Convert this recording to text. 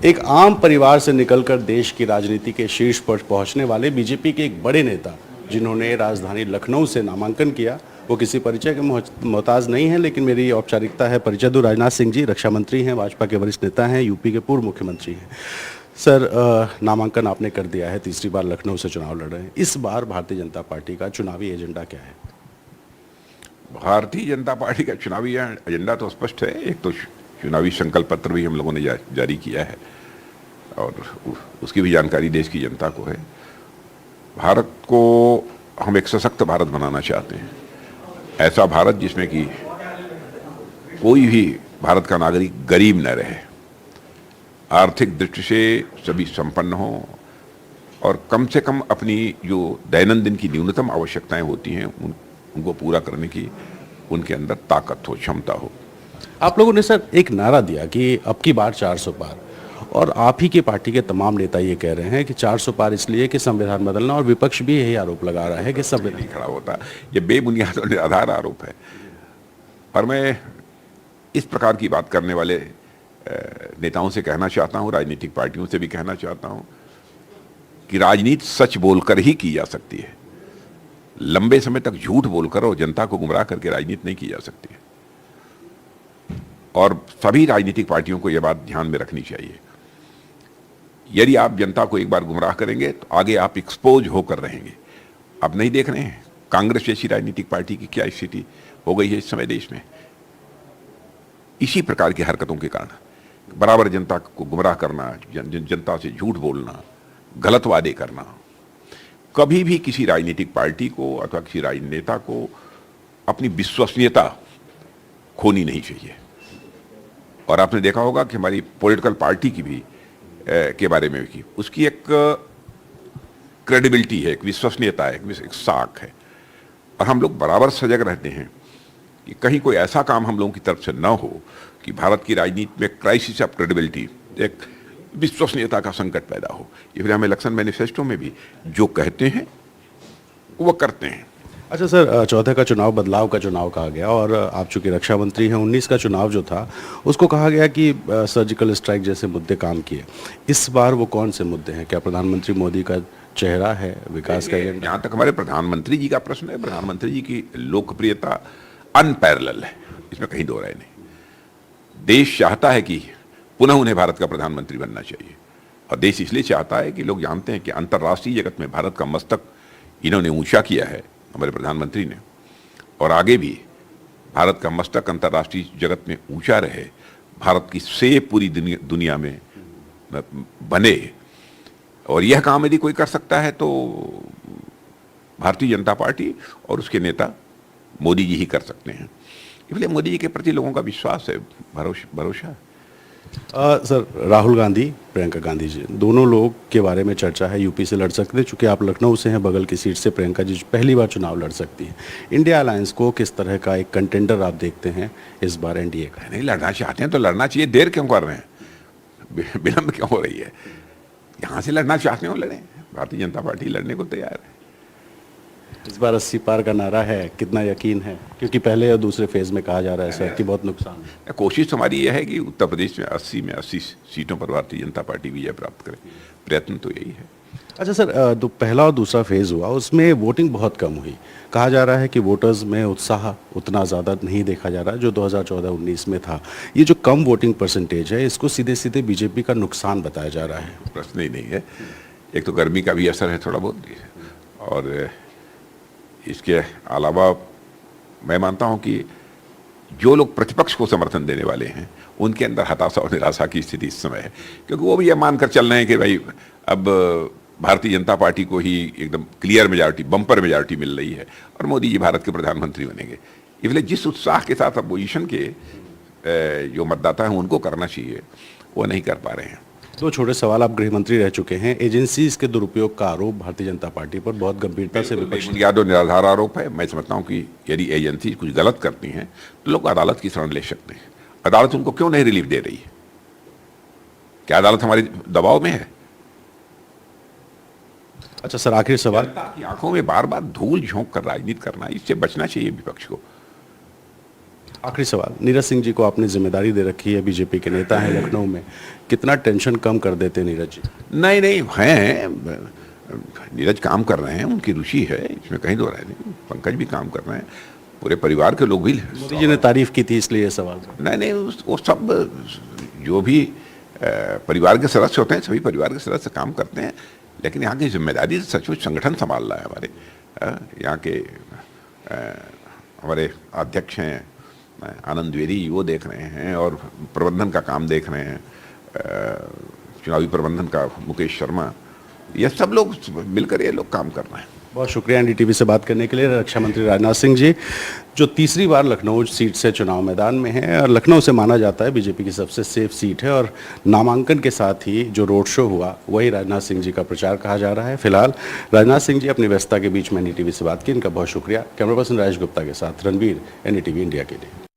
एक आम परिवार से निकलकर देश की राजनीति के शीर्ष पर पहुंचने वाले बीजेपी के एक बड़े नेता, जिन्होंने राजधानी लखनऊ से नामांकन किया, वो किसी परिचय के मोहताज नहीं है, लेकिन मेरी औपचारिकता है परिचय दूं। राजनाथ सिंह जी रक्षा मंत्री हैं, भाजपा के वरिष्ठ नेता हैं, यूपी के पूर्व मुख्यमंत्री हैं। सर, नामांकन आपने कर दिया है, तीसरी बार लखनऊ से चुनाव लड़ रहे हैं। इस बार भारतीय जनता पार्टी का चुनावी एजेंडा क्या है? भारतीय जनता पार्टी का चुनावी एजेंडा तो स्पष्ट है। एक तो चुनावी संकल्प पत्र भी हम लोगों ने जारी किया है और उसकी भी जानकारी देश की जनता को है। भारत को हम एक सशक्त भारत बनाना चाहते हैं, ऐसा भारत जिसमें कि कोई भी भारत का नागरिक गरीब न रहे, आर्थिक दृष्टि से सभी संपन्न हो और कम से कम अपनी जो दैनंदिन की न्यूनतम आवश्यकताएं होती हैं उनको पूरा करने की उनके अंदर ताकत हो, क्षमता हो। आप लोगों ने सर एक नारा दिया कि अब की बार 400 पार, और आप ही की पार्टी के तमाम नेता ये कह रहे हैं कि 400 पार इसलिए कि संविधान बदलना, और विपक्ष भी यही आरोप लगा रहा है कि संविधान नहीं खड़ा होता। ये बेबुनियाद और निराधार आरोप है। और मैं इस प्रकार की बात करने वाले नेताओं से कहना चाहता हूं, राजनीतिक पार्टियों से भी कहना चाहता हूं कि राजनीति सच बोलकर ही की जा सकती है। लंबे समय तक झूठ बोलकर और जनता को गुमराह करके राजनीति नहीं की जा सकती है। और सभी राजनीतिक पार्टियों को यह बात ध्यान में रखनी चाहिए। यदि आप जनता को एक बार गुमराह करेंगे तो आगे आप एक्सपोज होकर रहेंगे। आप नहीं देख रहे हैं कांग्रेस जैसी राजनीतिक पार्टी की क्या स्थिति हो गई है इस समय देश में? इसी प्रकार की हरकतों के कारण बराबर जनता को गुमराह करना, जनता से झूठ बोलना, गलत वादे करना, कभी भी किसी राजनीतिक पार्टी को अथवा किसी राजनेता को अपनी विश्वसनीयता खोनी नहीं चाहिए। और आपने देखा होगा कि हमारी पॉलिटिकल पार्टी की भी के बारे में भी उसकी एक क्रेडिबिलिटी है, एक विश्वसनीयता है, एक साख है। और हम लोग बराबर सजग रहते हैं कि कहीं कोई ऐसा काम हम लोगों की तरफ से न हो कि भारत की राजनीति में क्राइसिस ऑफ क्रेडिबिलिटी, एक विश्वसनीयता का संकट पैदा हो। इसलिए हम इलेक्शन मैनिफेस्टो में भी जो कहते हैं वो करते हैं। अच्छा सर, 14 का चुनाव बदलाव का चुनाव कहा गया, और आप चूंकि रक्षा मंत्री हैं, 19 का चुनाव जो था उसको कहा गया कि सर्जिकल स्ट्राइक जैसे मुद्दे काम किए। इस बार वो कौन से मुद्दे हैं? क्या प्रधानमंत्री मोदी का चेहरा है, विकास का एजेंडा? जहाँ तक हमारे प्रधानमंत्री जी का प्रश्न है, प्रधानमंत्री जी की लोकप्रियता अनपैरेलल है, इसमें कहीं दो राय नहीं। देश चाहता है कि पुनः उन्हें भारत का प्रधानमंत्री बनना चाहिए, और देश इसलिए चाहता है कि लोग जानते हैं कि अंतर्राष्ट्रीय जगत में भारत का मस्तक इन्होंने ऊंचा किया है, हमारे प्रधानमंत्री ने, और आगे भी भारत का मस्तक अंतर्राष्ट्रीय जगत में ऊंचा रहे, भारत की सेब पूरी दुनिया में बने। और यह काम यदि कोई कर सकता है तो भारतीय जनता पार्टी और उसके नेता मोदी जी ही कर सकते हैं। इसलिए मोदी जी के प्रति लोगों का विश्वास है, भरोसा है। सर, राहुल गांधी, प्रियंका गांधी जी, दोनों लोग के बारे में चर्चा है यूपी से लड़ सकते हैं। चूंकि आप लखनऊ से हैं, बगल की सीट से प्रियंका जी पहली बार चुनाव लड़ सकती हैं। इंडिया अलायंस को किस तरह का एक कंटेंडर आप देखते हैं इस बार एनडीए का? नहीं, लड़ना चाहते हैं तो लड़ना चाहिए। देर क्यों कर रहे हैं? विलंब क्यों हो रही है? यहाँ से लड़ना चाहते हो लड़ें। भारतीय जनता पार्टी लड़ने को तैयार है। इस बार 80 पार का नारा है, कितना यकीन है? क्योंकि पहले और दूसरे फेज में कहा जा रहा है सर कि बहुत नुकसान है। कोशिश हमारी यह है कि उत्तर प्रदेश में 80 सीटों पर भारतीय जनता पार्टी विजय प्राप्त करे। प्रयत्न तो यही है। अच्छा सर, पहला और दूसरा फेज हुआ, उसमें वोटिंग बहुत कम हुई। कहा जा रहा है कि वोटर्स में उत्साह उतना ज़्यादा नहीं देखा जा रहा जो 2014-19 में था। ये जो कम वोटिंग परसेंटेज है, इसको सीधे सीधे बीजेपी का नुकसान बताया जा रहा है। प्रश्न ही नहीं है। एक तो गर्मी का भी असर है थोड़ा बहुत, और इसके अलावा मैं मानता हूं कि जो लोग प्रतिपक्ष को समर्थन देने वाले हैं उनके अंदर हताशा और निराशा की स्थिति इस समय है, क्योंकि वो भी ये मानकर चल रहे हैं कि भाई अब भारतीय जनता पार्टी को ही एकदम क्लियर मेजॉरिटी, बम्पर मेजॉरिटी मिल रही है और मोदी जी भारत के प्रधानमंत्री बनेंगे। इसलिए जिस उत्साह के साथ अपोजिशन के जो मतदाता हैं उनको करना चाहिए, वो नहीं कर पा रहे हैं। दो छोटे सवाल। आप गृह मंत्री रह चुके हैं। एजेंसीज के दुरुपयोग का आरोप भारतीय जनता पार्टी पर बहुत गंभीरता से विपक्ष बुनियाद और निराधार आरोप है। मैं समझता हूं कि यदि एजेंसी कुछ गलत करती हैं तो लोग अदालत की शरण ले सकते हैं। अदालत उनको क्यों नहीं रिलीफ दे रही है? क्या अदालत हमारे दबाव में है? अच्छा सर, आखिरी सवाल। जनता की आंखों में बार बार धूल झोंक कर राजनीति करना, इससे बचना चाहिए विपक्ष को। आखिरी सवाल, नीरज सिंह जी को आपने जिम्मेदारी दे रखी है, बीजेपी के नेता हैं लखनऊ में, कितना टेंशन कम कर देते नीरज जी? नहीं नहीं हैं, नीरज काम कर रहे हैं, उनकी रुचि है, इसमें कहीं दो राय नहीं। पंकज भी काम कर रहे हैं, पूरे परिवार के लोग भी। मोदी जी ने तारीफ की थी इसलिए ये सवाल। नहीं नहीं, वो सब जो भी परिवार के सदस्य होते हैं, सभी परिवार के सदस्य काम करते हैं, लेकिन यहाँ की जिम्मेदारी सचमुच संगठन संभाल रहा है। हमारे यहाँ के हमारे अध्यक्ष हैं आनंद द्विवेदी, वो देख रहे हैं, और प्रबंधन का काम देख रहे हैं, चुनावी प्रबंधन का मुकेश शर्मा, ये सब लोग मिलकर ये लोग काम कर रहे हैं। बहुत शुक्रिया एनडीटीवी से बात करने के लिए। रक्षा मंत्री राजनाथ सिंह जी, जो तीसरी बार लखनऊ सीट से चुनाव मैदान में है, और लखनऊ से माना जाता है बीजेपी की सबसे सेफ सीट है, और नामांकन के साथ ही जो रोड शो हुआ वही राजनाथ सिंह जी का प्रचार कहा जा रहा है। फिलहाल राजनाथ सिंह जी अपनी व्यस्तता के बीच में एनडीटीवी से बात की, इनका बहुत शुक्रिया। कैमरा पर्सन राजेश गुप्ता के साथ रणबीर, एनडीटीवी इंडिया के लिए।